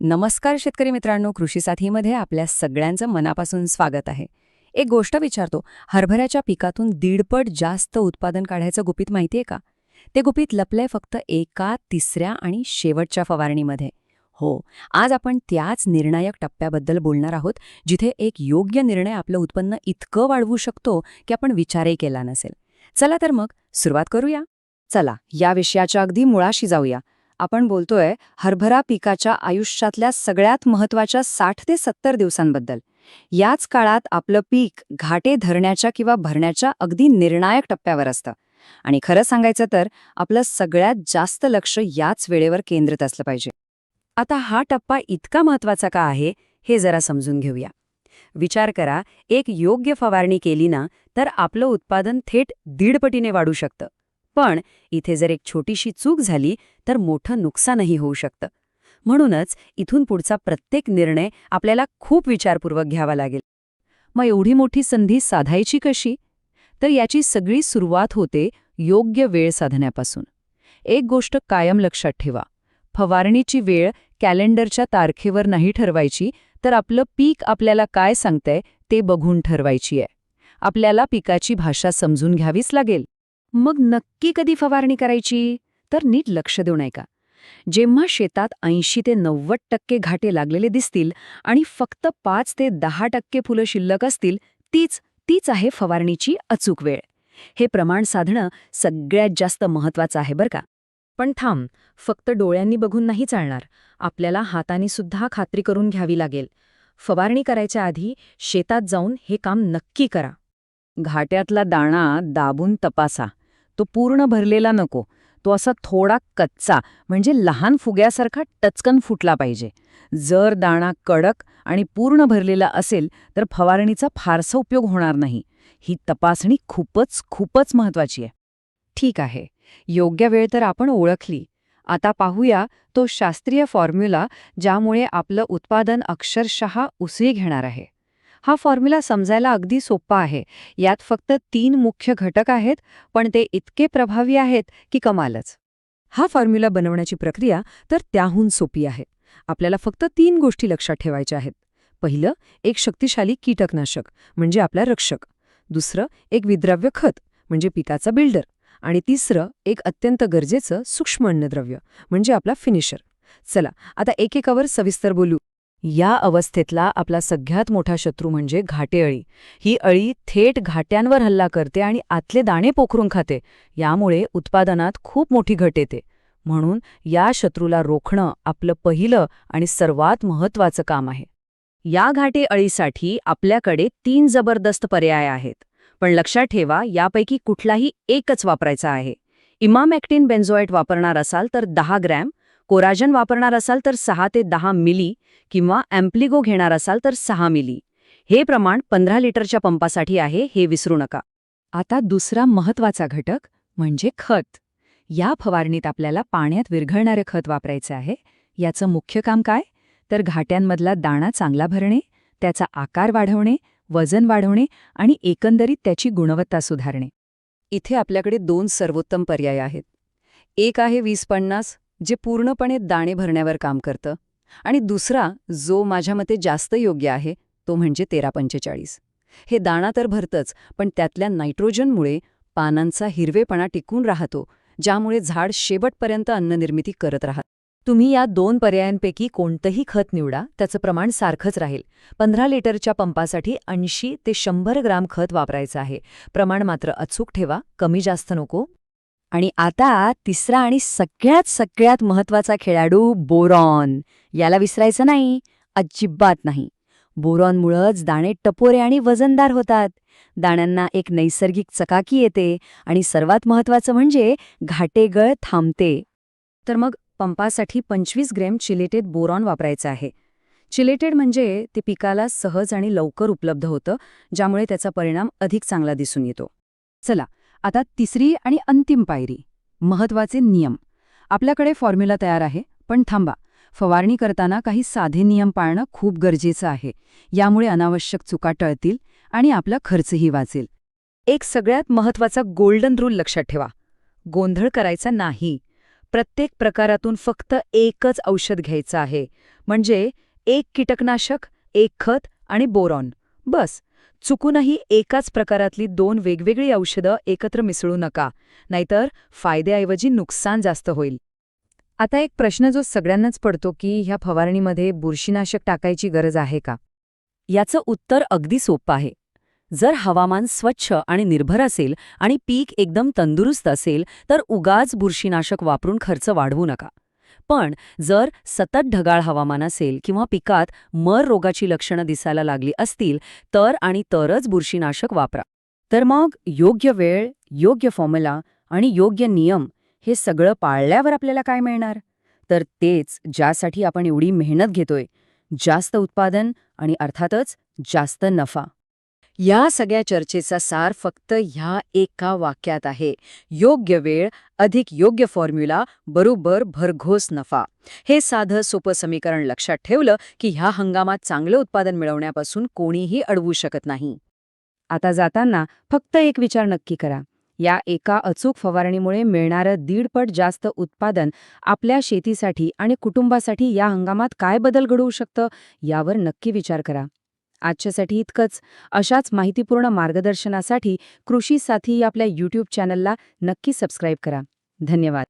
नमस्कार शेतकरी मित्रांनो, कृषी साथीमध्ये आपल्या सगळ्यांचं मनापासून स्वागत आहे. एक गोष्ट विचारतो, हरभऱ्याच्या पिकातून 1.5 पट जास्त उत्पादन काढायचं गुपित माहितीये का? ते गुपित लपलंय फक्त एका तिसऱ्या आणि शेवटच्या फवारणीमध्ये. हो, आज आपण त्याच निर्णायक टप्प्याबद्दल बोलणार आहोत, जिथे एक योग्य निर्णय आपलं उत्पन्न इतकं वाढवू शकतो की आपण विचारही केला नसेल. चला तर मग सुरुवात करूया. चला, या विषयाच्या अगदी मुळाशी जाऊया. आपण बोलतोय हरभरा पिकाच्या आयुष्यातल्या सगळ्यात महत्त्वाच्या 60 ते 70 दिवसांबद्दल. याच काळात आपलं पीक घाटे धरण्याच्या किंवा भरण्याच्या अगदी निर्णायक टप्प्यावर असतं. आणि खरं सांगायचं तर आपलं सगळ्यात जास्त लक्ष याच वेळेवर केंद्रित असलं पाहिजे. आता हा टप्पा इतका महत्त्वाचा का आहे, हे जरा समजून घेऊया. विचार करा, एक योग्य फवारणी केली ना, तर आपलं उत्पादन थेट 1.5 पटीने वाढू शकतं. पण इथे जर एक छोटीशी चूक झाली तर मोठं नुकसानही होऊ शकतं. म्हणूनच इथून पुढचा प्रत्येक निर्णय आपल्याला खूप विचारपूर्वक घ्यावा लागेल. मग एवढी मोठी संधी साधायची कशी? तर याची सगळी सुरुवात होते योग्य वेळ साधण्यापासून. एक गोष्ट कायम लक्षात ठेवा, फवारणीची वेळ कॅलेंडरच्या तारखेवर नाही ठरवायची, तर आपलं पीक आपल्याला काय सांगतंय ते बघून ठरवायची आहे. आपल्याला पिकाची भाषा समजून घ्यावीच लागेल. मग नक्की कधी फवारणी करायची? तर नीट लक्ष देऊ नये का? जेव्हा शेतात 80 ते 90% घाटे लागलेले दिसतील आणि फक्त 5 ते 10% फुलं शिल्लक असतील, तीच आहे फवारणीची अचूक वेळ. हे प्रमाण साधणं सगळ्यात जास्त महत्त्वाचं आहे बरं का. पण थांब, फक्त डोळ्यांनी बघून नाही चालणार. आपल्याला हातांनी सुद्धा खात्री करून घ्यावी लागेल. फवारणी करायच्या आधी शेतात जाऊन हे काम नक्की करा. घाट्यातला दाणा दाबून तपासा. तो पूर्ण भरलेला नको, तो असा थोडा कच्चा, म्हणजे लहान फुग्यासारखा टचकन फुटला पाहिजे. जर दाणा कडक आणि पूर्ण भरलेला असेल तर फवारणीचा फारसा उपयोग होणार नाही. ही तपासणी खूपच महत्वाची आहे. ठीक आहे, योग्य वेळ तर आपण ओळखली. आता पाहूया तो शास्त्रीय फॉर्म्युला, ज्यामुळे आपलं उत्पादन अक्षरशः उसळी घेणार आहे. हा फॉर्म्युला समजायला अगदी सोपा आहे. यात फक्त 3 मुख्य घटक आहेत, पण ते इतके प्रभावी आहेत की कमालच. हा फॉर्म्युला बनवण्याची प्रक्रिया तर त्याहून सोपी आहे. आपल्याला फक्त 3 गोष्टी लक्षात ठेवायच्या आहेत. पहिलं, एक शक्तिशाली कीटकनाशक म्हणजे आपला रक्षक. दुसरं, एक विद्राव्य खत म्हणजे पिकाचा बिल्डर. आणि तिसरं, एक अत्यंत गरजेचं सूक्ष्म अन्नद्रव्य म्हणजे आपला फिनिशर. चला, आता एकेकावर सविस्तर बोलू. या अवस्थेतला आपला सगळ्यात मोठा शत्रू म्हणजे घाटेअळी. ही अळी थेट घाट्यांवर हल्ला करते आणि आतले दाणे पोखरून खाते. यामुळे उत्पादनात खूप मोठी घट येते. म्हणून या शत्रूला रोखणं आपलं पहिलं आणि सर्वात महत्त्वाचं काम आहे. या घाटेअळीसाठी आपल्याकडे 3 जबरदस्त पर्याय आहेत. पण लक्षात ठेवा, यापैकी कुठलाही एकच वापरायचा आहे. इमामॅक्टिन बेन्झोएट वापरणार असाल तर 10 ग्रॅम, कोराजन वापरणार असाल तर 6 ते 10 मिली किंवा ॲम्प्लिगो घेणार असाल तर 6 मिली. हे प्रमाण 15 लिटरच्या पंपासाठी आहे, हे विसरू नका. आता दुसरा महत्त्वाचा घटक म्हणजे खत. या फवारणीत आपल्याला पाण्यात विरघळणारे खत वापरायचे आहे. याचं मुख्य काम काय? तर घाट्यांमधला दाणा चांगला भरणे, त्याचा आकार वाढवणे, वजन वाढवणे आणि एकंदरीत त्याची गुणवत्ता सुधारणे. इथे आपल्याकडे 2 सर्वोत्तम पर्याय आहेत. एक आहे 20-50, जे पूर्णपणे दाणे भरण्यावर काम करतं. आणि दुसरा, जो माझ्या मते जास्त योग्य आहे, तो म्हणजे 13-45. हे दाणा तर भरतंच, पण त्यातल्या नायट्रोजनमुळे पानांचा हिरवेपणा टिकून राहतो, ज्यामुळे झाड शेवटपर्यंत अन्ननिर्मिती करत राहतं. तुम्ही या 2 पर्यायांपैकी कोणतंही खत निवडा, त्याचं प्रमाण सारखंच राहील. 15 लिटरच्या पंपासाठी 80 ते 100 ग्राम खत वापरायचं आहे. प्रमाण मात्र अचूक ठेवा, कमी जास्त नको. आणि आता तिसरा आणि सगळ्यात महत्त्वाचा खेळाडू, बोरॉन. याला विसरायचं नाही, अजिबात नाही. बोरॉनमुळंच दाणे टपोरे आणि वजनदार होतात. दाण्यांना एक नैसर्गिक चकाकी येते आणि सर्वात महत्त्वाचं म्हणजे घाटेगळ थांबते. तर मग पंपासाठी 25 ग्रॅम चिलेटेड बोरॉन वापरायचं आहे. चिलेटेड म्हणजे ते पिकाला सहज आणि लवकर उपलब्ध होतं, ज्यामुळे त्याचा परिणाम अधिक चांगला दिसून येतो. चला, आता तिसरी आणि अंतिम पायरी, महत्त्वाचे नियम. आपल्याकडे फॉर्म्युला तयार आहे, पण थांबा. फवारणी करताना काही साधे नियम पाळणं खूप गरजेचं आहे. यामुळे अनावश्यक चुका टळतील आणि आपला खर्चही वाचेल. एक सगळ्यात महत्त्वाचा गोल्डन रूल लक्षात ठेवा. गोंधळ करायचा नाही. प्रत्येक प्रकारातून फक्त एकच औषध घ्यायचं आहे. म्हणजे एक कीटकनाशक, एक खत आणि बोरॉन. बस. चुकूनही एकाच प्रकारातली 2 वेगवेगळी औषधं एकत्र मिसळू नका, नाहीतर फायद्याऐवजी नुकसान जास्त होईल. आता एक प्रश्न जो सगळ्यांनाच पडतो की ह्या फवारणीमध्ये बुरशीनाशक टाकायची गरज आहे का? याचं उत्तर अगदी सोपं आहे. जर हवामान स्वच्छ आणि निर्भर असेल आणि पीक एकदम तंदुरुस्त असेल तर उगाच बुरशीनाशक वापरून खर्च वाढवू नका. पण जर सतत ढगाळ हवामान असेल किंवा पिकात मर रोगाची लक्षणं दिसायला लागली असतील तरच बुरशीनाशक वापरा. तर मग योग्य वेळ, योग्य फॉर्म्युला आणि योग्य नियम हे सगळं पाळल्यावर आपल्याला काय मिळणार? तर तेच ज्यासाठी आपण एवढी मेहनत घेतोय, जास्त उत्पादन आणि अर्थातच जास्त नफा. या सगळ्या चर्चेचा सार फक्त ह्या एका वाक्यात आहे: योग्य वेळ अधिक योग्य फॉर्म्युला बरोबर भरघोस नफा. हे साधं सोपं समीकरण लक्षात ठेवलं की ह्या हंगामात चांगलं उत्पादन मिळवण्यापासून कोणीही अडवू शकत नाही. आता जाताना फक्त एक विचार नक्की करा: या एका अचूक फवारणीमुळे मिळणारं 1.5 पट जास्त उत्पादन आपल्या शेतीसाठी आणि कुटुंबासाठी या हंगामात काय बदल घडवू शकतं, यावर नक्की विचार करा. आजच्यासाठी इतकंच. अशाच माहितीपूर्ण मार्गदर्शनासाठी कृषी साथी या आपल्या YouTube चॅनलला नक्की सबस्क्राईब करा. धन्यवाद.